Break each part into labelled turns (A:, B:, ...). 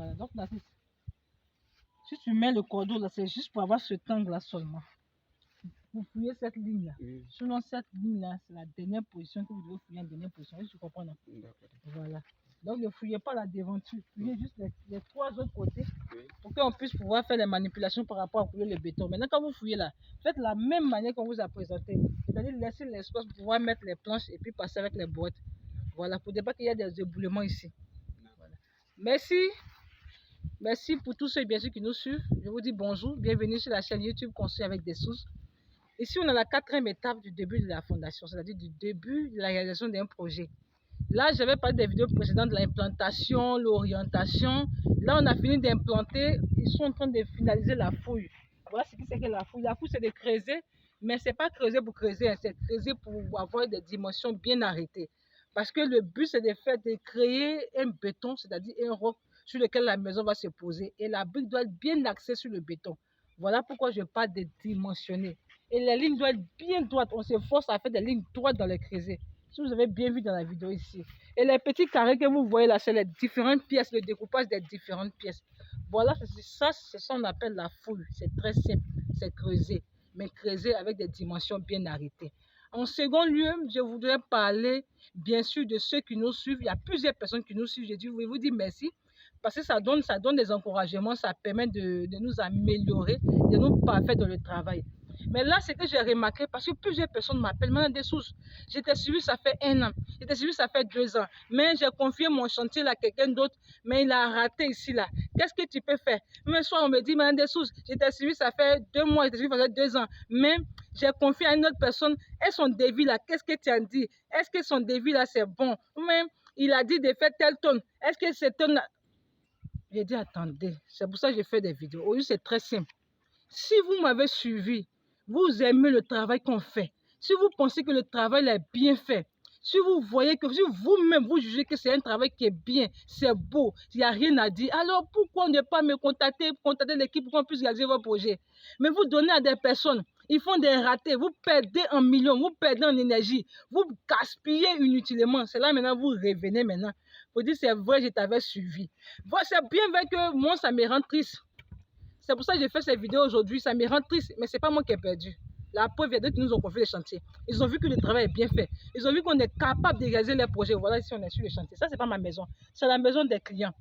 A: Voilà. Donc, Narcisse, si tu mets le cordeau là, c'est juste pour avoir ce angle là seulement. Vous fouillez cette ligne là. Sinon, cette ligne là, c'est la dernière position que vous devez fouiller en dernière position. Tu comprends, non? Voilà. Donc, ne fouillez pas la devanture. Fouillez juste les 3 autres côtés pour qu'on puisse pouvoir faire les manipulations par rapport à fouiller le béton. Maintenant, quand vous fouillez là, faites la même manière qu'on vous a présenté. C'est-à-dire laisser l'espace pour pouvoir mettre les planches et puis passer avec les boîtes. Voilà, pour ne pas qu'il y ait des éboulements ici. Voilà. Merci pour tous ceux bien sûr qui nous suivent. Je vous dis bonjour, bienvenue sur la chaîne YouTube Construire avec des sources. Ici, on a la 4e étape du début de la fondation, c'est-à-dire du début de la réalisation d'un projet. Là, j'avais parlé des vidéos précédentes de l'implantation, l'orientation. Là, on a fini d'implanter. Ils sont en train de finaliser la fouille. Voilà ce que c'est que la fouille. La fouille, c'est de creuser, mais ce n'est pas creuser pour creuser, c'est creuser pour avoir des dimensions bien arrêtées. Parce que le but, c'est de créer un béton, c'est-à-dire un roc sur lequel la maison va se poser. Et la brique doit être bien axée sur le béton. Voilà pourquoi je parle de dimensionner. Et les lignes doivent être bien droites. On s'efforce à faire des lignes droites dans les creusets. Si vous avez bien vu dans la vidéo ici. Et les petits carrés que vous voyez là, c'est les différentes pièces, le découpage des différentes pièces. Voilà, c'est ça qu'on appelle la fouille. C'est très simple, c'est creuser. Mais creuser avec des dimensions bien arrêtées. En second lieu, je voudrais parler bien sûr de ceux qui nous suivent. Il y a plusieurs personnes qui nous suivent. Je vais vous dire merci. Parce que ça donne des encouragements, ça permet de nous améliorer, de nous parfaire dans le travail. Mais là, c'est que j'ai remarqué, parce que plusieurs personnes m'appellent maintenant des sources. J'étais suivi, ça fait 1 an. J'étais suivi, ça fait 2 ans. Mais j'ai confié mon chantier à quelqu'un d'autre, mais il a raté ici, là. Qu'est-ce que tu peux faire? Même soit on me dit, maintenant des sources, j'étais suivi, ça fait 2 mois, j'étais suivi, ça fait 2 ans. Mais j'ai confié à une autre personne, et son devis, là, qu'est-ce que tu as dit? Est-ce que son devis, là, c'est bon? Ou même, il a dit de faire telle tonne. Est-ce que cette tonne, j'ai dit, attendez, c'est pour ça que j'ai fait des vidéos. Aujourd'hui, c'est très simple. Si vous m'avez suivi, vous aimez le travail qu'on fait, si vous pensez que le travail est bien fait, si vous voyez que si vous-même vous jugez que c'est un travail qui est bien, c'est beau, il n'y a rien à dire, alors pourquoi ne pas me contacter l'équipe pour qu'on puisse réaliser vos projets? Mais vous donnez à des personnes, ils font des ratés, vous perdez en millions, vous perdez en énergie, vous gaspillez inutilement. C'est là maintenant vous revenez maintenant. Vous dites c'est vrai, je t'avais suivi. Voilà, c'est bien vrai que moi ça me rend triste. C'est pour ça que j'ai fait cette vidéo aujourd'hui, ça me rend triste, mais ce n'est pas moi qui ai perdu. La preuve, il y a d'autres qui nous ont confié les chantiers. Ils ont vu que le travail est bien fait. Ils ont vu qu'on est capable de réaliser les projets. Voilà, ici on est sur le chantier. Ça, ce n'est pas ma maison, c'est la maison des clients.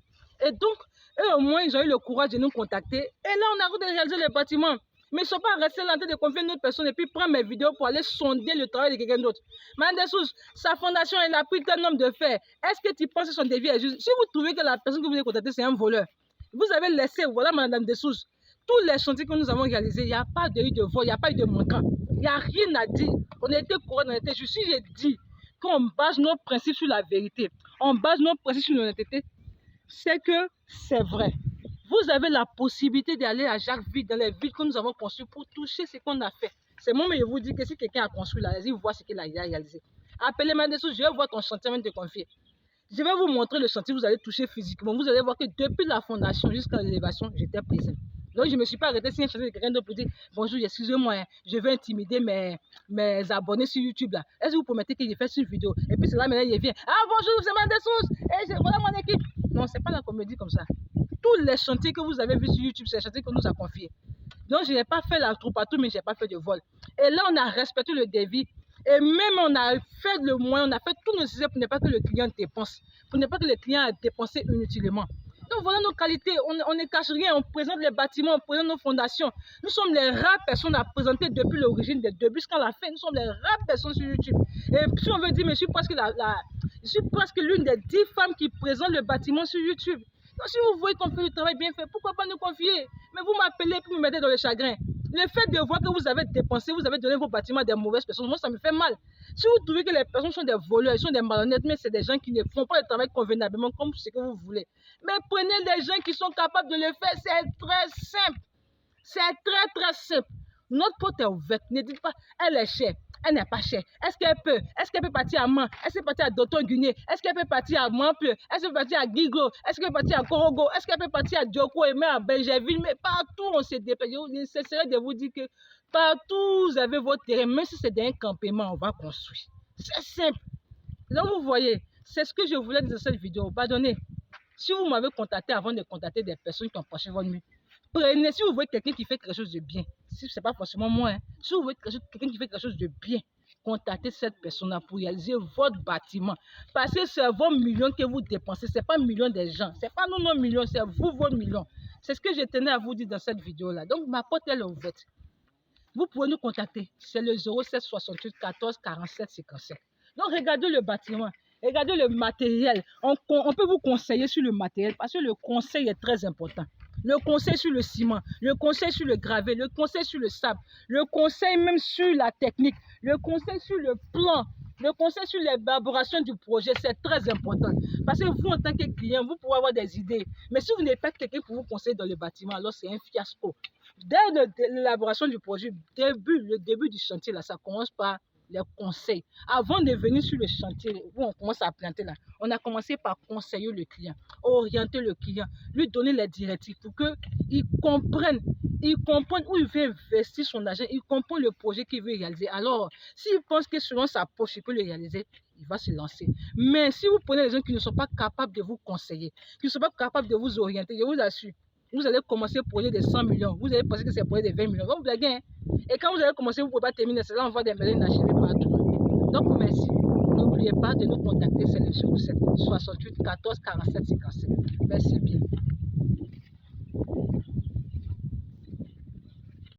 A: Et donc, eux au moins, ils ont eu le courage de nous contacter. Et là, on a envie de réaliser les bâtiments. Mais ils ne sont pas restés là en train de confier une autre personne et puis prendre mes vidéos pour aller sonder le travail de quelqu'un d'autre. Madame Dessous, sa fondation, elle a pris tel nombre de faits. Est-ce que tu penses que son devis est juste? Si vous trouvez que la personne que vous voulez contacter, c'est un voleur, vous avez laissé, voilà Madame Dessous, tous les chantiers que nous avons réalisés, il n'y a pas eu de vol, il n'y a pas eu de manquant. Il n'y a rien à dire. On a été courant, on a été juste. Si j'ai dit qu'on base nos principes sur la vérité, on base nos principes sur l'honnêteté, c'est que c'est vrai. Vous avez la possibilité d'aller à Jacquesville, dans les villes que nous avons construites pour toucher ce qu'on a fait. C'est moi, mais je vous dis que si quelqu'un a construit là, allez-y voir ce qu'il a réalisé. Appelez-moi dessous, je vais voir ton chantier avant de te confier. Je vais vous montrer le chantier, vous allez toucher physiquement. Vous allez voir que depuis la fondation jusqu'à l'élévation, j'étais présent. Donc, je ne me suis pas arrêté sur un chantier de quelqu'un d'autre pour dire bonjour, excusez-moi, je vais intimider mes abonnés sur YouTube là. Est-ce que vous promettez que je fais une vidéo? Et puis c'est là maintenant il vient. Ah bonjour, c'est Madame Dessous, et voilà mon équipe. Non, ce n'est pas la comédie comme ça. Tous les chantiers que vous avez vus sur YouTube, c'est les chantiers qu'on nous a confiés. Donc, je n'ai pas fait la troupe à tout, mais je n'ai pas fait de vol. Et là, on a respecté le devis. Et même on a fait le moyen, on a fait tout le nécessaire pour ne pas que le client dépense, pour ne pas que le client a dépensé inutilement. Donc voilà nos qualités, on ne cache rien, on présente les bâtiments, on présente nos fondations. Nous sommes les rares personnes à présenter depuis l'origine des débuts jusqu'à la fin. Nous sommes les rares personnes sur YouTube. Et si on veut dire, mais je suis presque l'une des 10 femmes qui présentent le bâtiment sur YouTube. Donc si vous voyez qu'on fait du travail bien fait, pourquoi pas nous confier? Mais vous m'appelez pour me mettre dans le chagrin. Le fait de voir que vous avez dépensé, vous avez donné vos bâtiments à des mauvaises personnes, moi ça me fait mal. Si vous trouvez que les personnes sont des voleurs, ils sont des malhonnêtes, mais c'est des gens qui ne font pas le travail convenablement comme ce que vous voulez. Mais prenez les gens qui sont capables de le faire, c'est très simple. C'est très simple. Notre porte est ouverte, ne dites pas, elle est chère. Elle n'est pas chère. Est-ce qu'elle peut partir à Man? Est-ce qu'elle peut partir à Doton-Guinée? Est-ce qu'elle peut partir à Mample? Est-ce qu'elle peut partir à Guiglo? Est-ce qu'elle peut partir à Korogo? Est-ce qu'elle peut partir à Dioko et même à Benjerville? Mais partout, on s'est déplacé. Il nécessaire de vous dire que partout, vous avez votre terrain. Même si c'est d'un campement, on va construire. C'est simple. Donc, vous voyez, c'est ce que je voulais dire dans cette vidéo. Pardonnez. Si vous m'avez contacté avant de contacter des personnes qui ont penché votre nuit, prenez, si vous voulez quelqu'un qui fait quelque chose de bien, si ce n'est pas forcément moi, hein, si vous voulez quelqu'un qui fait quelque chose de bien, contactez cette personne-là pour réaliser votre bâtiment. Parce que c'est vos millions que vous dépensez, ce n'est pas millions des gens, ce n'est pas nos millions, c'est vous, vos millions. C'est ce que je tenais à vous dire dans cette vidéo-là. Donc, ma porte est ouverte. Vous pouvez nous contacter. C'est le 07 68 14 47 57. Donc, regardez le bâtiment. Regardez le matériel. On peut vous conseiller sur le matériel parce que le conseil est très important. Le conseil sur le ciment, le conseil sur le gravier, le conseil sur le sable, le conseil même sur la technique, le conseil sur le plan, le conseil sur l'élaboration du projet, c'est très important. Parce que vous, en tant que client, vous pouvez avoir des idées. Mais si vous n'avez pas quelqu'un pour vous conseiller dans le bâtiment, alors c'est un fiasco. Dès l'élaboration du projet, le début du chantier, là, ça commence par les conseils. Avant de venir sur le chantier, où on commence à planter là, on a commencé par conseiller le client, orienter le client, lui donner les directives pour qu'il comprenne où il veut investir son argent, il comprend le projet qu'il veut réaliser. Alors, s'il pense que selon sa poche, il peut le réaliser, il va se lancer. Mais si vous prenez les gens qui ne sont pas capables de vous conseiller, qui ne sont pas capables de vous orienter, je vous assure, vous allez commencer un projet de 100 millions. Vous allez penser que c'est un projet de 20 millions. Vous blaguez, hein? Et quand vous allez commencer, vous ne pouvez pas terminer. C'est là on voit des maisons inachevées partout. Donc, merci. N'oubliez pas de nous contacter. C'est le 07 68 14 47 57. Merci bien.